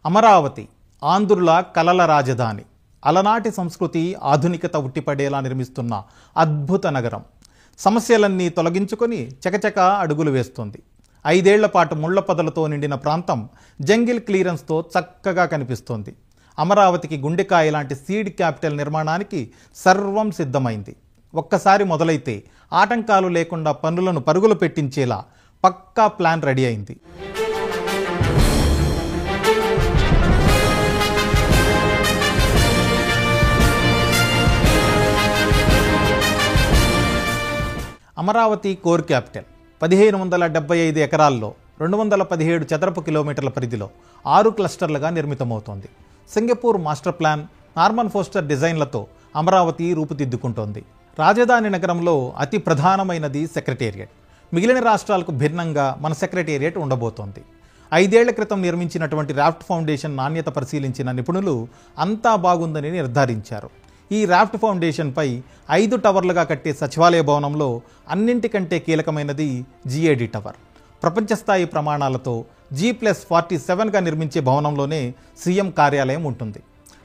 అమరావతి ఆంధ్రుల కలల రాజధాని, అలనాటి సంస్కృతి ఆధునికత ఉట్టిపడేలా నిర్మిస్తున్న అద్భుత నగరం. సమస్యలన్నీ తొలగించుకొని చకచక అడుగులు వేస్తుంది. 5 ఏళ్ల పాటు ముళ్ల పొదలతో నిండిన ప్రాంతం జంగిల్ క్లియరెన్స్తో చక్కగా కనిపిస్తోంది. అమరావతికి గుండెకాయ లాంటి సీడ్ క్యాపిటల్ నిర్మాణానికి సర్వం సిద్ధమైంది. ఒక్కసారి మొదలైతే ఆటంకాలు లేకుండా పనులను పరుగులు పెట్టించేలా పక్కా ప్లాన్ రెడీ అయింది. అమరావతి కోర్ క్యాపిటల్ 1575 ఎకరాల్లో 217 చదరపు కిలోమీటర్ల పరిధిలో 6 క్లస్టర్లుగా నిర్మితమవుతోంది. Singapore master plan, Norman Foster డిజైన్లతో అమరావతి రూపుదిద్దుకుంటోంది. రాజధాని నగరంలో అతి ప్రధానమైనది సెక్రటేరియట్. మిగిలిన రాష్ట్రాలకు భిన్నంగా మన సెక్రటేరియట్ ఉండబోతోంది. 5 ఏళ్ల క్రితం నిర్మించినటువంటి రాఫ్ట్ ఫౌండేషన్ నాణ్యత పరిశీలించిన నిపుణులు అంతా బాగుందని నిర్ధారించారు. ఈ రాఫ్ట్ ఫౌండేషన్పై 5 టవర్లుగా కట్టే సచివాలయ భవనంలో అన్నింటికంటే కీలకమైనది GAD టవర్. ప్రపంచ స్థాయి ప్రమాణాలతో G+47గా నిర్మించే భవనంలోనే సీఎం కార్యాలయం ఉంటుంది.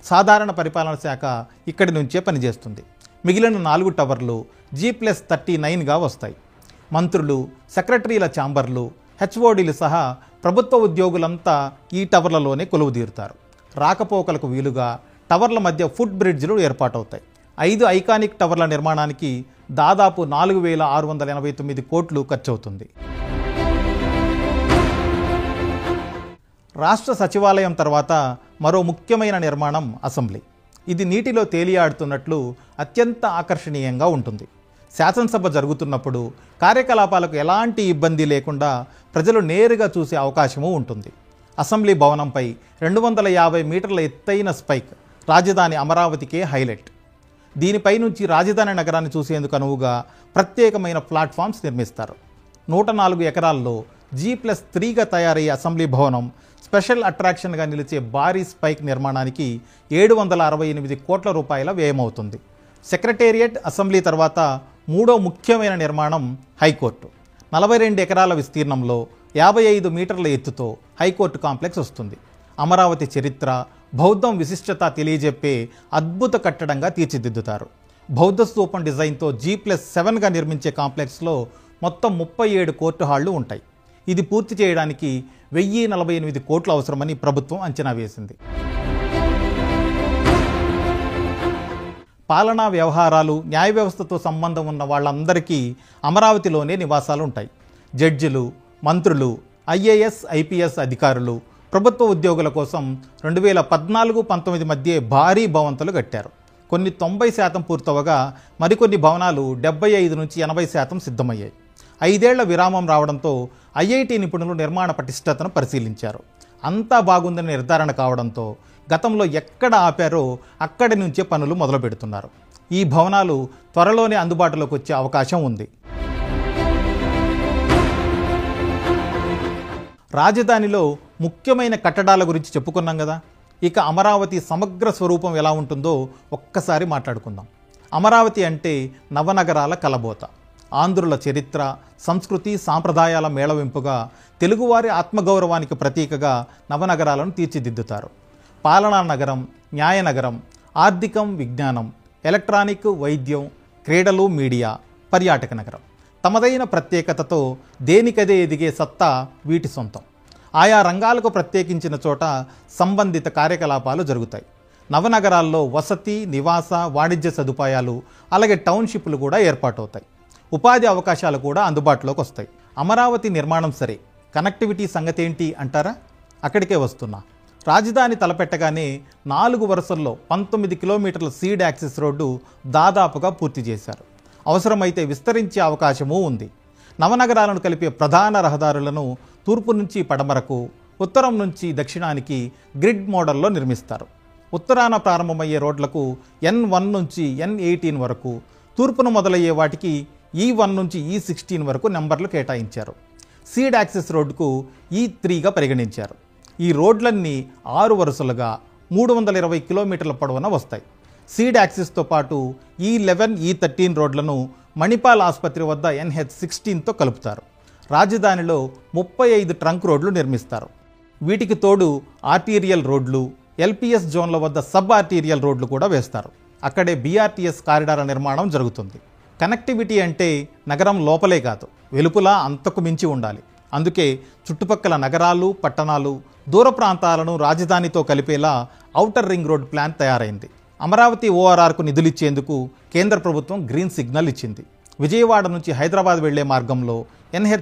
సాధారణ పరిపాలన శాఖ ఇక్కడి నుంచే పనిచేస్తుంది. మిగిలిన 4 టవర్లు G+39గా వస్తాయి. మంత్రులు, సెక్రటరీల ఛాంబర్లు, HODలు సహా ప్రభుత్వ ఉద్యోగులంతా ఈ టవర్లలోనే కొలువుదీరుతారు. రాకపోకలకు వీలుగా టవర్ల మధ్య ఫుట్ బ్రిడ్జ్లు ఏర్పాటవుతాయి. 5 ఐకానిక్ టవర్ల నిర్మాణానికి దాదాపు 4,689 కోట్లు ఖర్చవుతుంది. రాష్ట్ర సచివాలయం తర్వాత మరో ముఖ్యమైన నిర్మాణం అసెంబ్లీ. ఇది నీటిలో తేలియాడుతున్నట్లు అత్యంత ఆకర్షణీయంగా ఉంటుంది. శాసనసభ జరుగుతున్నప్పుడు కార్యకలాపాలకు ఎలాంటి ఇబ్బంది లేకుండా ప్రజలు నేరుగా చూసే అవకాశము ఉంటుంది. అసెంబ్లీ భవనంపై 250 మీటర్ల ఎత్తైన స్పైక్ రాజధాని అమరావతికే హైలైట్. దీనిపై నుంచి రాజధాని నగరాన్ని చూసేందుకు అనువుగా ప్రత్యేకమైన ప్లాట్ఫామ్స్ నిర్మిస్తారు. 104 ఎకరాల్లో G+3గా తయారయ్యే అసెంబ్లీ భవనం స్పెషల్ అట్రాక్షన్గా నిలిచే భారీ స్పైక్ నిర్మాణానికి 768 కోట్ల రూపాయల వ్యయమవుతుంది. సెక్రటేరియట్, అసెంబ్లీ తర్వాత మూడో ముఖ్యమైన నిర్మాణం హైకోర్టు. 42 ఎకరాల విస్తీర్ణంలో 55 మీటర్ల ఎత్తుతో హైకోర్టు కాంప్లెక్స్ వస్తుంది. అమరావతి చరిత్ర, బౌద్ధం విశిష్టత తెలియజెప్పే అద్భుత కట్టడంగా తీర్చిదిద్దుతారు. బౌద్ధ స్తూపం డిజైన్తో G+7గా నిర్మించే కాంప్లెక్స్లో మొత్తం 37 కోర్టు హాళ్లు ఉంటాయి. ఇది పూర్తి చేయడానికి 1048 కోట్లు అవసరమని ప్రభుత్వం అంచనా వేసింది. పాలనా వ్యవహారాలు, న్యాయ వ్యవస్థతో సంబంధం ఉన్న వాళ్ళందరికీ అమరావతిలోనే నివాసాలు ఉంటాయి. జడ్జిలు, మంత్రులు, IAS, IPS అధికారులు, ప్రభుత్వ ఉద్యోగుల కోసం 2014-19 మధ్య భారీ భవంతులు కట్టారు. కొన్ని 90% పూర్తవగా మరికొన్ని భవనాలు 75-80% సిద్ధమయ్యాయి. 5 ఏళ్ల విరామం రావడంతో IIT నిపుణులు నిర్మాణ పటిష్టతను పరిశీలించారు. అంతా బాగుందని నిర్ధారణ కావడంతో గతంలో ఎక్కడ ఆపారో అక్కడి నుంచే పనులు మొదలు పెడుతున్నారు. ఈ భవనాలు త్వరలోనే అందుబాటులోకి వచ్చే అవకాశం ఉంది. రాజధానిలో ముఖ్యమైన కట్టడాల గురించి చెప్పుకున్నాం కదా. ఇక అమరావతి సమగ్ర స్వరూపం ఎలా ఉంటుందో ఒక్కసారి మాట్లాడుకుందాం. అమరావతి అంటే నవనగరాల కలబోత. ఆంధ్రుల చరిత్ర, సంస్కృతి, సాంప్రదాయాల మేళవింపుగా, తెలుగువారి ఆత్మగౌరవానికి ప్రతీకగా నవనగరాలను తీర్చిదిద్దుతారు. పాలనా నగరం, న్యాయ నగరం, ఆర్థికం, విజ్ఞానం, ఎలక్ట్రానిక్, వైద్యం, క్రీడలు, మీడియా, పర్యాటక నగరం. తమదైన ప్రత్యేకతతో దేనికదే ఎదిగే సత్తా వీటి సొంతం. ఆయా రంగాలకు ప్రత్యేకించిన చోట సంబంధిత కార్యకలాపాలు జరుగుతాయి. నవనగరాల్లో వసతి, నివాస, వాణిజ్య సదుపాయాలు, అలాగే టౌన్షిప్లు కూడా ఏర్పాటవుతాయి. ఉపాధి అవకాశాలు కూడా అందుబాటులోకి వస్తాయి. అమరావతి నిర్మాణం సరే, కనెక్టివిటీ సంగతి ఏంటి అంటారా? అక్కడికే వస్తున్నా. రాజధాని తలపెట్టగానే 4 వరుసల్లో 19 కిలోమీటర్ల సీడ్ యాక్సెస్ రోడ్డు దాదాపుగా పూర్తి చేశారు. అవసరమైతే విస్తరించే అవకాశమూ ఉంది. నవనగరాలను కలిపే ప్రధాన రహదారులను తూర్పు నుంచి పడమరకు, ఉత్తరం నుంచి దక్షిణానికి గ్రిడ్ మోడల్లో నిర్మిస్తారు. ఉత్తరాన ప్రారంభమయ్యే రోడ్లకు N1 నుంచి N18 వరకు, తూర్పును మొదలయ్యే వాటికి E1 నుంచి E16 వరకు నెంబర్లు కేటాయించారు. సీడ్ యాక్సెస్ రోడ్డుకు E3గా పరిగణించారు. ఈ రోడ్లన్నీ 6 వరుసలుగా 320 కిలోమీటర్ల పొడవున వస్తాయి. సీడ్ యాక్సిస్తో పాటు E11, E13 రోడ్లను మణిపాల్ ఆసుపత్రి వద్ద NH16తో కలుపుతారు. రాజధానిలో 35 ట్రంక్ రోడ్లు నిర్మిస్తారు. వీటికి తోడు ఆర్టీరియల్ రోడ్లు, ఎల్పిఎస్ జోన్ల వద్ద సబ్ ఆర్టీరియల్ రోడ్లు కూడా వేస్తారు. అక్కడే బీఆర్టీఎస్ కారిడార్ నిర్మాణం జరుగుతుంది. కనెక్టివిటీ అంటే నగరం లోపలే కాదు, వెలుపల అంతకు మించి ఉండాలి. అందుకే చుట్టుపక్కల నగరాలు, పట్టణాలు, దూర ప్రాంతాలను రాజధానితో కలిపేలా ఔటర్ రింగ్ రోడ్ ప్లాన్ తయారైంది. అమరావతి ఓఆర్ఆర్కు నిధులిచ్చేందుకు కేంద్ర ప్రభుత్వం గ్రీన్ సిగ్నల్ ఇచ్చింది. విజయవాడ నుంచి హైదరాబాద్ వెళ్లే మార్గంలో ఎన్హెచ్